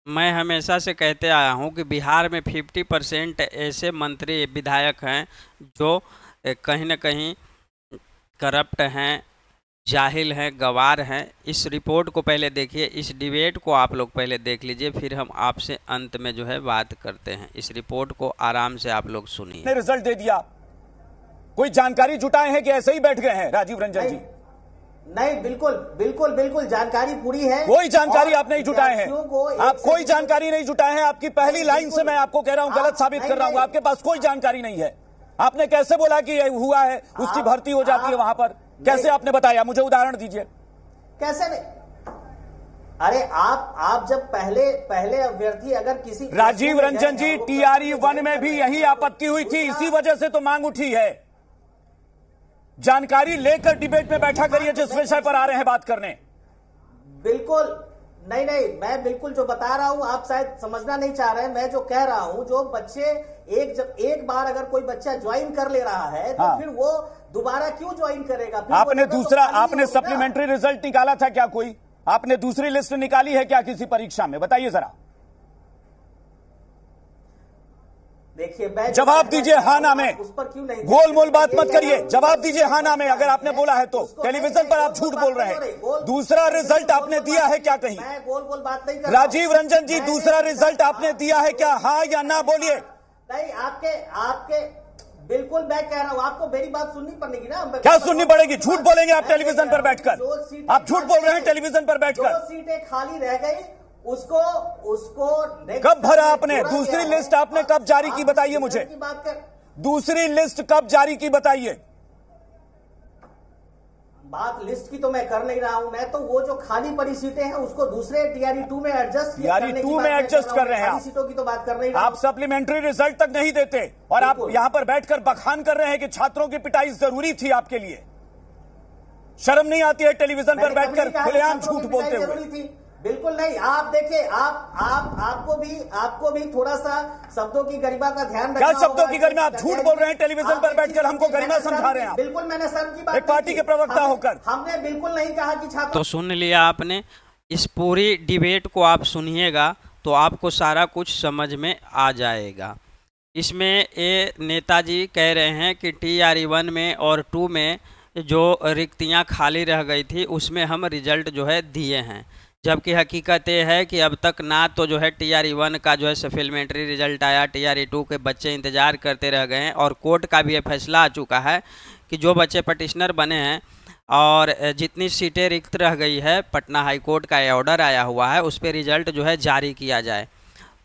मैं हमेशा से कहते आया हूँ कि बिहार में 50% ऐसे मंत्री विधायक हैं जो कहीं न कहीं करप्ट हैं, जाहिल हैं, गँवार हैं। इस रिपोर्ट को पहले देखिए, इस डिबेट को आप लोग पहले देख लीजिए, फिर हम आपसे अंत में जो है बात करते हैं। इस रिपोर्ट को आराम से आप लोग सुनिए। ने रिजल्ट दे दिया, कोई जानकारी जुटाए हैं कि ऐसे ही बैठ गए हैं राजीव रंजन जी? नहीं, बिल्कुल बिल्कुल बिल्कुल जानकारी पूरी है। कोई जानकारी आप नहीं जुटाए हैं, आप कोई जानकारी नहीं जुटाए हैं। आपकी पहली लाइन से मैं आपको कह रहा हूं, गलत साबित कर रहा हूं। आपके पास कोई जानकारी नहीं है। आपने कैसे बोला कि ये हुआ है, उसकी भर्ती हो जाती है वहां पर? कैसे आपने बताया? मुझे उदाहरण दीजिए। कैसे नहीं? अरे आप जब पहले अभ्यर्थी अगर किसी राजीव रंजन जी, टीआरई 1 में भी यही आपत्ति हुई थी, इसी वजह से तो मांग उठी है। जानकारी लेकर डिबेट में बैठा करिए जिस विषय पर आ रहे हैं बात करने। बिल्कुल नहीं, मैं बिल्कुल जो बता रहा हूं आप शायद समझना नहीं चाह रहे हैं। मैं जो कह रहा हूं, जो बच्चे एक बार अगर कोई बच्चा ज्वाइन कर ले रहा है तो फिर वो दोबारा क्यों ज्वाइन करेगा? आपने दूसरा, आपने सप्लीमेंट्री रिजल्ट निकाला था क्या? कोई आपने दूसरी लिस्ट निकाली है क्या किसी परीक्षा में? बताइए जरा। देखिए, जवाब दीजिए हाँ ना में, उस पर क्यों नहीं? गोल मोल बात मत करिए, जवाब दीजिए हाँ ना में। अगर आपने बोला है तो टेलीविजन पर आप झूठ बोल रहे हैं। दूसरा रिजल्ट आपने दिया है क्या कहीं? मैं गोल बात नहीं कर रहा। राजीव रंजन जी, दूसरा रिजल्ट आपने दिया है क्या? हाँ या ना बोलिए। नहीं, आपके बिल्कुल मैं कह रहा हूं, आपको मेरी बात सुननी पड़ेगी ना। क्या सुननी पड़ेगी? झूठ बोलेंगे आप टेलीविजन पर बैठकर? आप झूठ बोल रहे हैं टेलीविजन पर बैठकर। 2 सीटें खाली रह गई, उसको कब भरा आपने? दूसरी लिस्ट आपने कब जारी की बताइए मुझे। दूसरी लिस्ट कब जारी की बताइए। बात लिस्ट की तो मैं कर नहीं रहा हूं। मैं तो वो जो खाली पड़ी सीटें हैं उसको दूसरे टीआरई 2 में एडजस्ट कर रहे हैं आप। सीटों की तो बात कर नहीं रहा। आप सप्लीमेंट्री रिजल्ट तक नहीं देते और आप यहां पर बैठकर बखान कर रहे हैं कि छात्रों की पिटाई जरूरी थी आपके लिए। शर्म नहीं आती है टेलीविजन पर बैठकर खुलेआम झूठ बोलते हुए? बिल्कुल नहीं। आप देखिए, आपको भी थोड़ा सा शब्दों की गरिमा का ध्यान रखना। क्या शब्दों की गरिमा? आप झूठ बोल रहे हैं टेलीविजन पर बैठकर, हमको गरिमा समझा रहे हैं। बिल्कुल मैंने शर्म की बात, एक पार्टी के प्रवक्ता होकर हमने बिल्कुल नहीं कहा कि छात्र। तो सुन लिया आपने। इस पूरी डिबेट को आप सुनिएगा तो आपको सारा कुछ समझ में आ जाएगा। इसमें ये नेताजी कह रहे हैं कि टीआरई 1 में और 2 में जो रिक्तियां खाली रह गई थी उसमें हम रिजल्ट जो है दिए हैं, जबकि हकीकत ये है कि अब तक ना तो जो है टीआरई 1 का जो है सप्लीमेंट्री रिजल्ट आया, टीआरई 2 के बच्चे इंतज़ार करते रह गए हैं और कोर्ट का भी ये फैसला आ चुका है कि जो बच्चे पटिशनर बने हैं और जितनी सीटें रिक्त रह गई है, पटना हाई कोर्ट का ऑर्डर आया हुआ है, उस पर रिजल्ट जो है जारी किया जाए,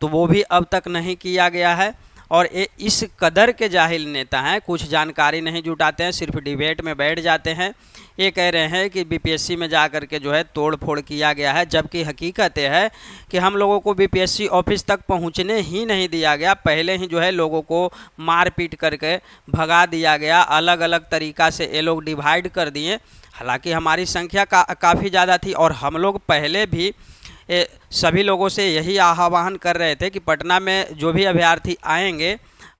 तो वो भी अब तक नहीं किया गया है। और ये इस कदर के जाहिल नेता हैं, कुछ जानकारी नहीं जुटाते हैं, सिर्फ डिबेट में बैठ जाते हैं। ये कह रहे हैं कि बीपीएससी में जा कर के जो है तोड़ फोड़ किया गया है, जबकि हकीकत ये है कि हम लोगों को बीपीएससी ऑफिस तक पहुंचने ही नहीं दिया गया। पहले ही जो है लोगों को मार पीट करके भगा दिया गया, अलग अलग तरीक़ा से ये लोग डिवाइड कर दिए। हालांकि हमारी संख्या काफ़ी ज़्यादा थी और हम लोग पहले भी सभी लोगों से यही आह्वान कर रहे थे कि पटना में जो भी अभ्यर्थी आएंगे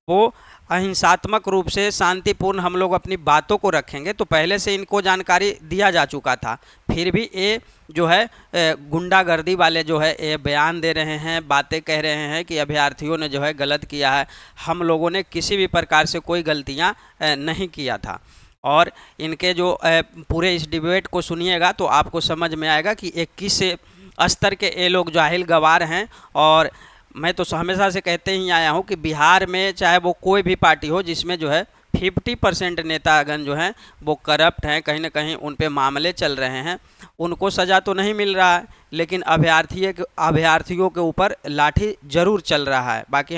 वो अहिंसात्मक रूप से शांतिपूर्ण हम लोग अपनी बातों को रखेंगे। तो पहले से इनको जानकारी दिया जा चुका था, फिर भी ये जो है गुंडागर्दी वाले जो है ये बयान दे रहे हैं, बातें कह रहे हैं कि अभ्यर्थियों ने जो है गलत किया है। हम लोगों ने किसी भी प्रकार से कोई गलतियाँ नहीं किया था। और इनके जो पूरे इस डिबेट को सुनिएगा तो आपको समझ में आएगा कि ये किस स्तर के ये लोग जाहिल गवार हैं। और मैं तो हमेशा से कहते ही आया हूँ कि बिहार में चाहे वो कोई भी पार्टी हो, जिसमें जो है 50% नेतागण जो हैं वो करप्ट हैं, कहीं ना कहीं उन पे मामले चल रहे हैं। उनको सज़ा तो नहीं मिल रहा है, लेकिन अभ्यर्थियों के ऊपर लाठी जरूर चल रहा है। बाकी